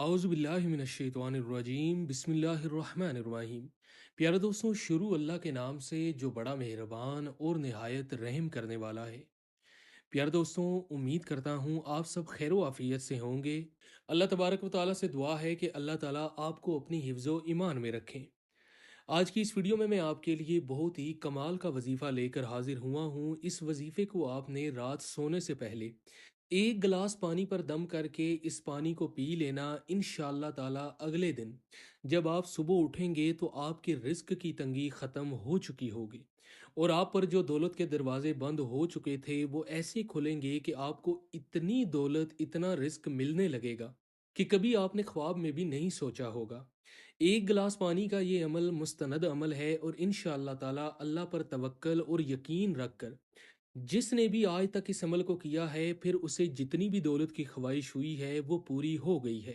आउज़ु बिल्लाहि मिनश्शैतानिर्रजीम बिस्मिल्लाहिर्रहमानिर्रहीम। प्यारे दोस्तों, शुरू अल्लाह के नाम से जो बड़ा मेहरबान और निहायत रहम करने वाला है। प्यारे दोस्तों, उम्मीद करता हूँ आप सब खैर आफियत से होंगे। अल्लाह तबारक व तआला से दुआ है कि अल्लाह ताला आपको अपनी हिफ्ज़ व ईमान में रखें। आज की इस वीडियो में मैं आपके लिए बहुत ही कमाल का वजीफ़ा लेकर हाजिर हुआ हूँ। इस वजीफ़े को आपने रात सोने से पहले एक गिलास पानी पर दम करके इस पानी को पी लेना। इंशाअल्लाह ताला अगले दिन जब आप सुबह उठेंगे तो आपके रिस्क की तंगी ख़त्म हो चुकी होगी और आप पर जो दौलत के दरवाजे बंद हो चुके थे वो ऐसे खुलेंगे कि आपको इतनी दौलत, इतना रिस्क मिलने लगेगा कि कभी आपने ख्वाब में भी नहीं सोचा होगा। एक गिलास पानी का ये अमल मुस्तनद अमल है और इंशाअल्लाह ताला अल्लाह पर तवक्कल और यकीन रखकर जिसने भी आज तक इस अमल को किया है फिर उसे जितनी भी दौलत की ख्वाहिश हुई है वो पूरी हो गई है।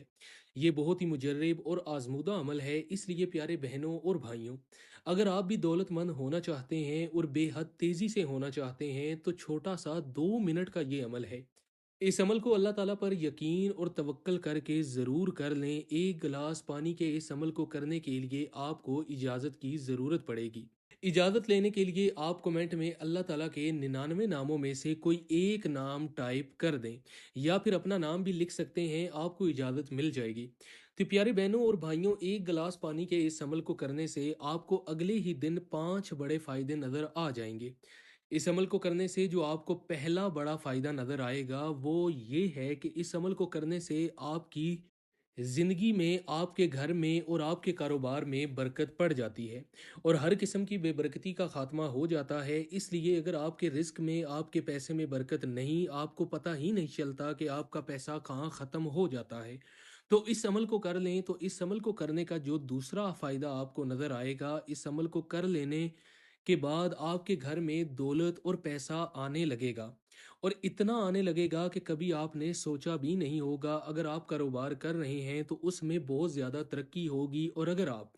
ये बहुत ही मुजर्रब और आजमूदा अमल है, इसलिए प्यारे बहनों और भाइयों, अगर आप भी दौलतमंद होना चाहते हैं और बेहद तेज़ी से होना चाहते हैं तो छोटा सा 2 मिनट का ये अमल है। इस अमल को अल्लाह ताला पर यकीन और तवक्कल करके ज़रूर कर लें। एक गिलास पानी के इस अमल को करने के लिए आपको इजाज़त की ज़रूरत पड़ेगी। इजाज़त लेने के लिए आप कमेंट में अल्लाह ताला के 99 नामों में से कोई एक नाम टाइप कर दें या फिर अपना नाम भी लिख सकते हैं, आपको इजाज़त मिल जाएगी। तो प्यारे बहनों और भाइयों, एक गिलास पानी के इस अमल को करने से आपको अगले ही दिन 5 बड़े फ़ायदे नज़र आ जाएंगे। इस अमल को करने से जो आपको पहला बड़ा फ़ायदा नज़र आएगा वो ये है कि इस अमल को करने से आपकी ज़िंदगी में, आपके घर में और आपके कारोबार में बरकत पड़ जाती है और हर किस्म की बेबरकती का खात्मा हो जाता है। इसलिए अगर आपके रिस्क में, आपके पैसे में बरकत नहीं, आपको पता ही नहीं चलता कि आपका पैसा कहाँ ख़त्म हो जाता है, तो इस अमल को कर लें। तो इस अमल को करने का जो दूसरा फ़ायदा आपको नज़र आएगा, इस अमल को कर लेने के बाद आपके घर में दौलत और पैसा आने लगेगा और इतना आने लगेगा कि कभी आपने सोचा भी नहीं होगा। अगर आप कारोबार कर रहे हैं तो उसमें बहुत ज़्यादा तरक्की होगी और अगर आप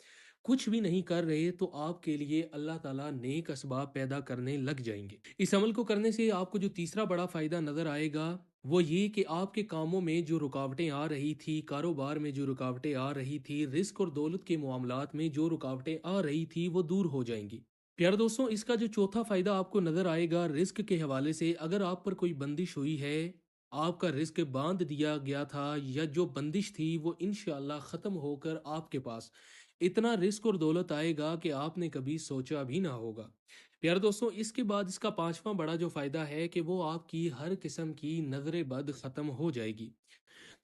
कुछ भी नहीं कर रहे तो आपके लिए अल्लाह ताला नेक असबाब पैदा करने लग जाएंगे। इस अमल को करने से आपको जो तीसरा बड़ा फ़ायदा नज़र आएगा वो ये कि आपके कामों में जो रुकावटें आ रही थी, कारोबार में जो रुकावटें आ रही थी, रिस्क और दौलत के मामलात में जो रुकावटें आ रही थी वो दूर हो जाएंगी। प्यारे दोस्तों, इसका जो चौथा फायदा आपको नजर आएगा रिस्क के हवाले से, अगर आप पर कोई बंदिश हुई है, आपका रिस्क बांध दिया गया था या जो बंदिश थी वो इंशाअल्लाह खत्म होकर आपके पास इतना रिस्क और दौलत आएगा कि आपने कभी सोचा भी ना होगा। प्यारे दोस्तों, इसके बाद इसका पांचवा बड़ा जो फायदा है कि वो आपकी हर किस्म की नजर बद खत्म हो जाएगी।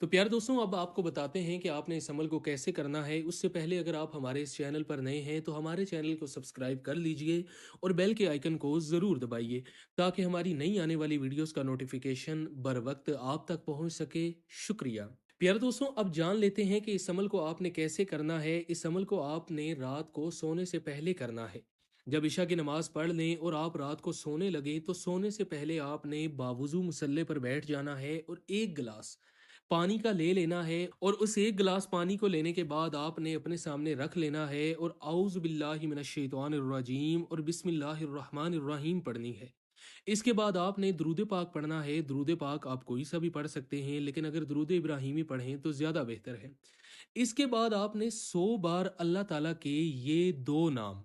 तो प्यारे दोस्तों, अब आपको बताते हैं कि आपने इस अमल को कैसे करना है। उससे पहले अगर आप हमारे इस चैनल पर नए हैं तो हमारे चैनल को सब्सक्राइब कर लीजिए और बेल के आइकन को ज़रूर दबाइए ताकि हमारी नई आने वाली वीडियोस का नोटिफिकेशन बर वक्त आप तक पहुंच सके। शुक्रिया। प्यारे दोस्तों, अब जान लेते हैं कि इस अमल को आपने कैसे करना है। इस अमल को आपने रात को सोने से पहले करना है। जब इशा की नमाज पढ़ लें और आप रात को सोने लगे तो सोने से पहले आपने बावुजू मुसल्ले पर बैठ जाना है और एक गिलास पानी का ले लेना है और उस एक गिलास पानी को लेने के बाद आपने अपने सामने रख लेना है और औज़ु बिल्लाहि मिनश्शैतानिर्रजीम और बिस्मिल्लाहिर्रहमानिर्रहीम पढ़नी है। इसके बाद आपने दुरूद पाक पढ़ना है। दुरूद पाक आप कोई सा भी पढ़ सकते हैं, लेकिन अगर दुरूद इब्राहिमी पढ़ें तो ज़्यादा बेहतर है। इसके बाद आपने 100 बार अल्लाह ताला के ये दो नाम,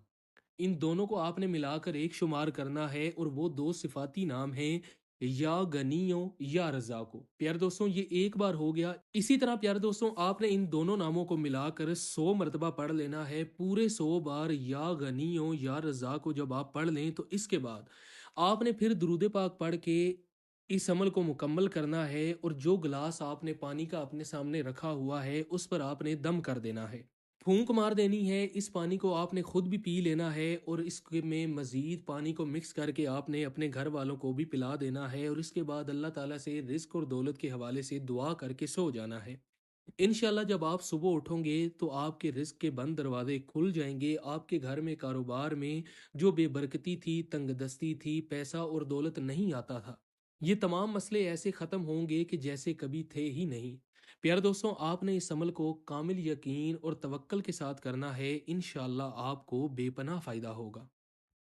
इन दोनों को आपने मिलाकर एक शुमार करना है और वो दो सिफाती नाम हैं, या गनियो या रज़ाको। प्यारे दोस्तों, ये एक बार हो गया। इसी तरह प्यारे दोस्तों, आपने इन दोनों नामों को मिलाकर 100 मरतबा पढ़ लेना है। पूरे 100 बार या गनियो या रज़ाको जब आप पढ़ लें तो इसके बाद आपने फिर दुरूद पाक पढ़ के इस अमल को मुकम्मल करना है और जो गिलास आपने पानी का अपने सामने रखा हुआ है उस पर आपने दम कर देना है, फूंक मार देनी है। इस पानी को आपने खुद भी पी लेना है और इसके में मज़ीद पानी को मिक्स करके आपने अपने घर वालों को भी पिला देना है और इसके बाद अल्लाह ताला से रिस्क और दौलत के हवाले से दुआ करके सो जाना है। इंशाल्लाह जब आप सुबह उठोगे तो आपके रिस्क के बंद दरवाजे खुल जाएंगे। आपके घर में, कारोबार में जो बेबरकती थी, तंगदस्ती थी, पैसा और दौलत नहीं आता था, ये तमाम मसले ऐसे ख़त्म होंगे कि जैसे कभी थे ही नहीं। प्यारे दोस्तों, आपने इस अमल को कामिल यकीन और तवक्कल के साथ करना है। इंशाल्लाह आपको बेपनाह फ़ायदा होगा।